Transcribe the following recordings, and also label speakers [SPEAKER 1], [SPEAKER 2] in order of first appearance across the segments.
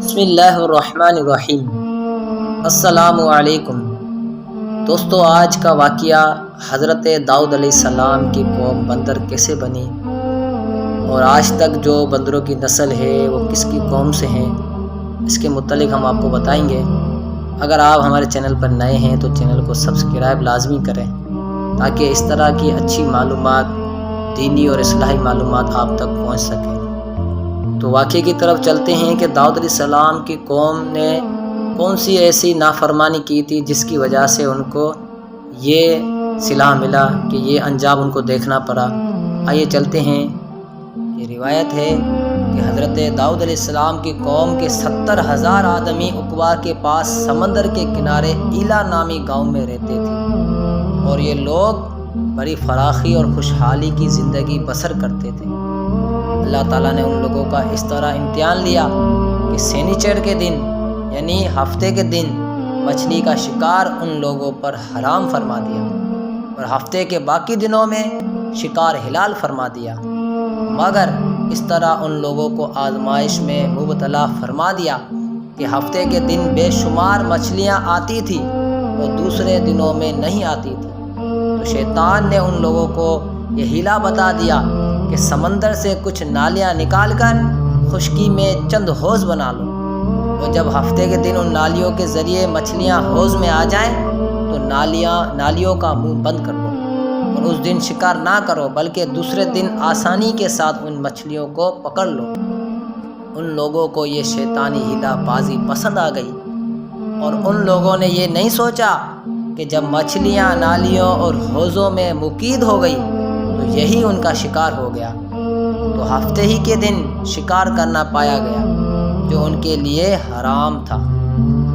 [SPEAKER 1] بسم اللہ الرحمن الرحیم۔ السلام علیکم دوستو، آج کا واقعہ حضرت داؤد علیہ السلام کی قوم بندر کیسے بنی اور آج تک جو بندروں کی نسل ہے وہ کس کی قوم سے ہیں، اس کے متعلق ہم آپ کو بتائیں گے۔ اگر آپ ہمارے چینل پر نئے ہیں تو چینل کو سبسکرائب لازمی کریں تاکہ اس طرح کی اچھی معلومات، دینی اور اصلاحی معلومات آپ تک پہنچ سکیں۔ تو واقعے کی طرف چلتے ہیں کہ داؤد علیہ السلام کی قوم نے کون سی ایسی نافرمانی کی تھی جس کی وجہ سے ان کو یہ صلاح ملا کہ یہ انجام ان کو دیکھنا پڑا۔ آئیے چلتے ہیں۔ یہ روایت ہے کہ حضرت داؤد علیہ السلام کی قوم کے 70,000 آدمی عقبہ کے پاس سمندر کے کنارے ایلا نامی گاؤں میں رہتے تھے اور یہ لوگ بڑی فراخی اور خوشحالی کی زندگی بسر کرتے تھے۔ اللہ تعالیٰ نے ان لوگوں کا اس طرح امتحان لیا کہ سینیچر کے دن یعنی ہفتے کے دن مچھلی کا شکار ان لوگوں پر حرام فرما دیا اور ہفتے کے باقی دنوں میں شکار حلال فرما دیا، مگر اس طرح ان لوگوں کو آزمائش میں مبتلا فرما دیا کہ ہفتے کے دن بے شمار مچھلیاں آتی تھیں اور دوسرے دنوں میں نہیں آتی تھیں۔ تو شیطان نے ان لوگوں کو یہ ہیلا بتا دیا کہ سمندر سے کچھ نالیاں نکال کر خشکی میں چند حوض بنا لو، اور جب ہفتے کے دن ان نالیوں کے ذریعے مچھلیاں حوض میں آ جائیں تو نالیوں کا منہ بند کر دو اور اس دن شکار نہ کرو، بلکہ دوسرے دن آسانی کے ساتھ ان مچھلیوں کو پکڑ لو۔ ان لوگوں کو یہ شیطانی ہیلا بازی پسند آ گئی اور ان لوگوں نے یہ نہیں سوچا کہ جب مچھلیاں نالیوں اور حوضوں میں مقید ہو گئی تو یہی ان کا شکار ہو گیا، تو ہفتے ہی کے دن شکار کرنا پایا گیا جو ان کے لیے حرام تھا۔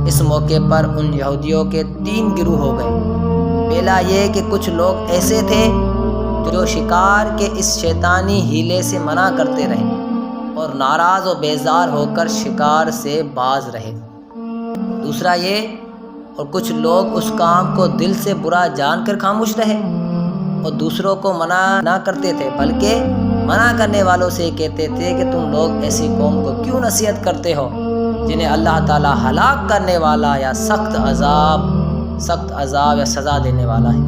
[SPEAKER 1] اس موقع پر ان یہودیوں کے 3 گروہ ہو گئے۔ پہلا یہ کہ کچھ لوگ ایسے تھے جو شکار کے اس شیطانی ہیلے سے منع کرتے رہے اور ناراض و بیزار ہو کر شکار سے باز رہے۔ دوسرا یہ، اور کچھ لوگ اس کام کو دل سے برا جان کر خاموش رہے اور دوسروں کو منع نہ کرتے تھے، بلکہ منع کرنے والوں سے کہتے تھے کہ تم لوگ ایسی قوم کو کیوں نصیحت کرتے ہو جنہیں اللہ تعالیٰ ہلاک کرنے والا یا سخت عذاب یا سزا دینے والا ہے۔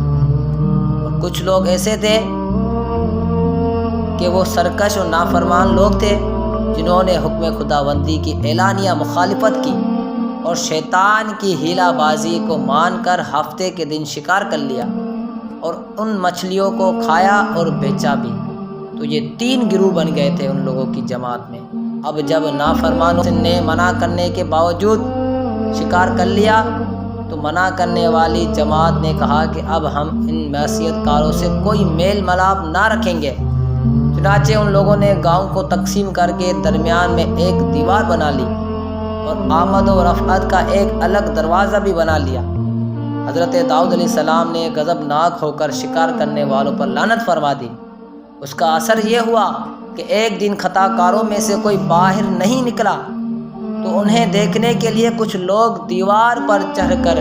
[SPEAKER 1] اور کچھ لوگ ایسے تھے کہ وہ سرکش اور نافرمان لوگ تھے جنہوں نے حکم خداوندی کی اعلانیہ مخالفت کی اور شیطان کی ہیلا بازی کو مان کر ہفتے کے دن شکار کر لیا اور ان مچھلیوں کو کھایا اور بیچا بھی۔ تو یہ 3 گروہ بن گئے تھے ان لوگوں کی جماعت میں۔ اب جب نافرمانوں نے منع کرنے کے باوجود شکار کر لیا تو منع کرنے والی جماعت نے کہا کہ اب ہم ان معصیت کاروں سے کوئی میل ملاپ نہ رکھیں گے۔ چنانچہ ان لوگوں نے گاؤں کو تقسیم کر کے درمیان میں ایک دیوار بنا لی اور آمد و رفعت کا ایک الگ دروازہ بھی بنا لیا۔ حضرت داؤد علیہ السلام نے غضبناک ہو کر شکار کرنے والوں پر لعنت فرما دی۔ اس کا اثر یہ ہوا کہ ایک دن خطا کاروں میں سے کوئی باہر نہیں نکلا تو انہیں دیکھنے کے لیے کچھ لوگ دیوار پر چڑھ کر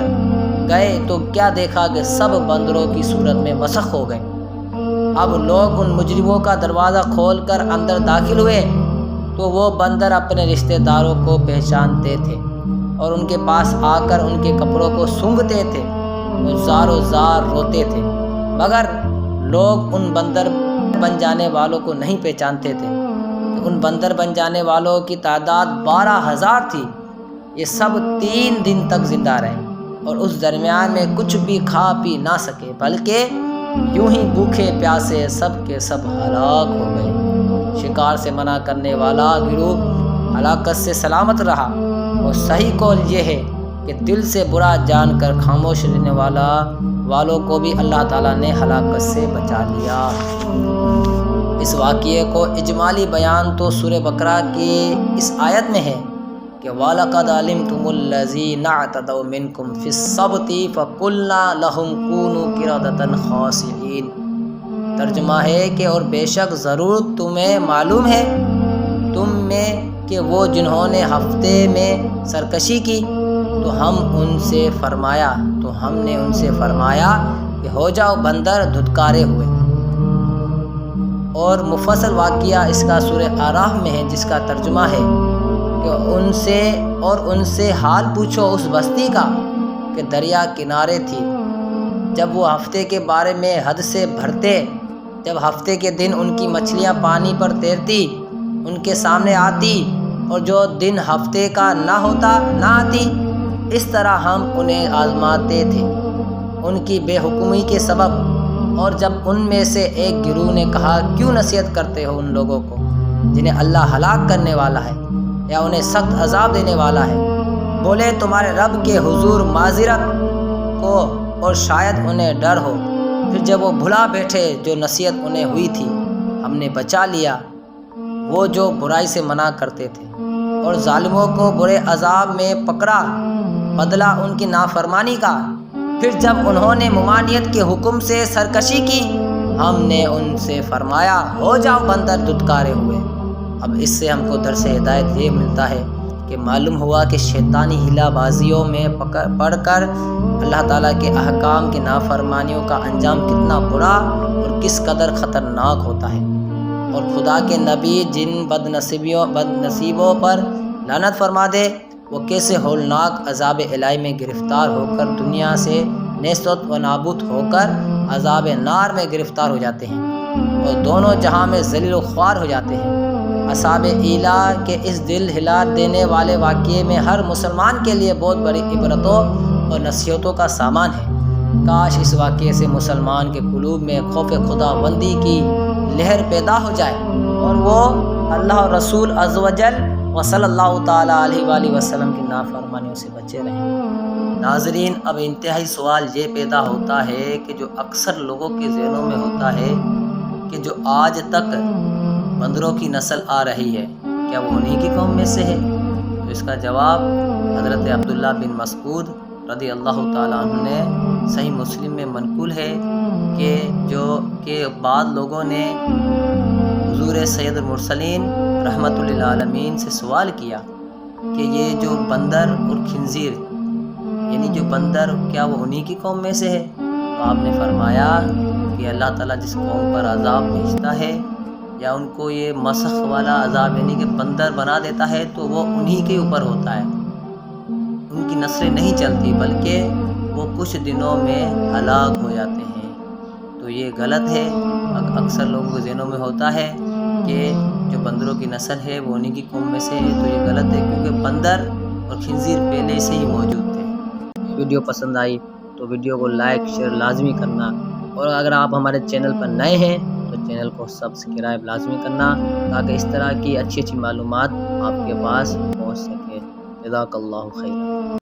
[SPEAKER 1] گئے تو کیا دیکھا کہ سب بندروں کی صورت میں مسخ ہو گئے۔ اب لوگ ان مجرموں کا دروازہ کھول کر اندر داخل ہوئے تو وہ بندر اپنے رشتہ داروں کو پہچانتے تھے اور ان کے پاس آ کر ان کے کپڑوں کو سونگھتے تھے، وہ زار و زار روتے تھے، مگر لوگ ان بندر بن جانے والوں کو نہیں پہچانتے تھے۔ ان بندر بن جانے والوں کی تعداد 12,000 تھی۔ یہ سب 3 دن تک زندہ رہے اور اس درمیان میں کچھ بھی کھا پی نہ سکے، بلکہ یوں ہی بھوکے پیاسے سب کے سب ہلاک ہو گئے۔ شکار سے منع کرنے والا گروہ ہلاکت سے سلامت رہا، اور صحیح قول یہ ہے کہ دل سے برا جان کر خاموش رہنے والوں کو بھی اللہ تعالیٰ نے ہلاکت سے بچا لیا۔ اس واقعے کو اجمالی بیان تو سورہ بقرہ کی اس آیت میں ہے کہ وَلَقَدْ عَلِمْتُمُ الَّذِينَ اعْتَدَوْا مِنْكُمْ فِي السَّبْتِ فَقُلْنَا لَهُمْ كُونُوا قِرَدَةً خَاسِئِينَ۔ ترجمہ ہے کہ اور بے شک ضرور تمہیں معلوم ہے تم میں کہ وہ جنہوں نے ہفتے میں سرکشی کی تو ہم نے ان سے فرمایا کہ ہو جاؤ بندر دھتکارے ہوئے۔ اور مفصل واقعہ اس کا سورہ اعراف میں ہے، جس کا ترجمہ ہے کہ ان سے حال پوچھو اس بستی کا کہ دریا کنارے تھی، جب وہ ہفتے کے بارے میں حد سے بھرتے، جب ہفتے کے دن ان کی مچھلیاں پانی پر تیرتی ان کے سامنے آتی، اور جو دن ہفتے کا نہ آتی۔ اس طرح ہم انہیں آزماتے تھے ان کی بے حکمی کے سبب۔ اور جب ان میں سے ایک گروہ نے کہا، کیوں نصیحت کرتے ہو ان لوگوں کو جنہیں اللہ ہلاک کرنے والا ہے یا انہیں سخت عذاب دینے والا ہے؟ بولے تمہارے رب کے حضور معذرت کو، اور شاید انہیں ڈر ہو۔ پھر جب وہ بھلا بیٹھے جو نصیحت انہیں ہوئی تھی، ہم نے بچا لیا وہ جو برائی سے منع کرتے تھے، اور ظالموں کو برے عذاب میں پکڑا، بدلہ ان کی نافرمانی کا۔ پھر جب انہوں نے ممانعت کے حکم سے سرکشی کی، ہم نے ان سے فرمایا، ہو جاؤ بندر دھتکارے ہوئے۔ اب اس سے ہم کو درس ہدایت یہ ملتا ہے کہ معلوم ہوا کہ شیطانی ہیلا بازیوں میں پڑھ کر اللہ تعالیٰ کے احکام کی نافرمانیوں کا انجام کتنا برا اور کس قدر خطرناک ہوتا ہے، اور خدا کے نبی جن بد نصیبوں پر لعنت فرما دے، وہ کیسے ہولناک عذاب الہی میں گرفتار ہو کر دنیا سے نیست و نابود ہو کر عذاب نار میں گرفتار ہو جاتے ہیں، اور دونوں جہاں میں ذلیل و خوار ہو جاتے ہیں۔ اصحاب ایلا کے اس دل ہلا دینے والے واقعے میں ہر مسلمان کے لیے بہت بڑی عبرتوں اور نصیحتوں کا سامان ہے۔ کاش اس واقعے سے مسلمان کے قلوب میں خوف خدا بندی کی لہر پیدا ہو جائے، اور وہ اللہ اور رسول عز و جل و صلی اللہ تعالیٰ علیہ وآلہ وسلم کی نافرمانیوں سے بچے رہیں۔ ناظرین، اب انتہائی سوال یہ پیدا ہوتا ہے کہ جو اکثر لوگوں کے ذہنوں میں ہوتا ہے کہ جو آج تک بندروں کی نسل آ رہی ہے، کیا وہ انہی کی قوم میں سے ہے؟ تو اس کا جواب حضرت عبداللہ بن مسعود رضی اللہ تعالیٰ عنہ نے صحیح مسلم میں منقول ہے کہ بعض لوگوں نے حضور سید المرسلین رحمۃ للعالمین سے سوال کیا کہ یہ جو بندر اور خنزیر، یعنی جو بندر، کیا وہ انہی کی قوم میں سے ہے؟ تو آپ نے فرمایا کہ اللہ تعالیٰ جس قوم پر عذاب بھیجتا ہے یا ان کو یہ مسخ والا عذاب یعنی کہ بندر بنا دیتا ہے، تو وہ انہی کے اوپر ہوتا ہے، ان کی نسلیں نہیں چلتی، بلکہ وہ کچھ دنوں میں ہلاک ہو جاتے ہیں۔ تو یہ غلط ہے، اکثر لوگوں کے ذہنوں میں ہوتا ہے کہ جو بندروں کی نسل ہے وہ انہی کی قوم میں سے ہے، تو یہ غلط ہے، کیونکہ بندر اور خنزیر پہلے سے ہی موجود تھے۔ ویڈیو پسند آئی تو ویڈیو کو لائک شیئر لازمی کرنا، اور اگر آپ ہمارے چینل پر نئے ہیں تو چینل کو سبسکرائب لازمی کرنا، تاکہ اس طرح کی اچھی معلومات آپ کے پاس پہنچ سکے۔ جزاک اللہ خیر۔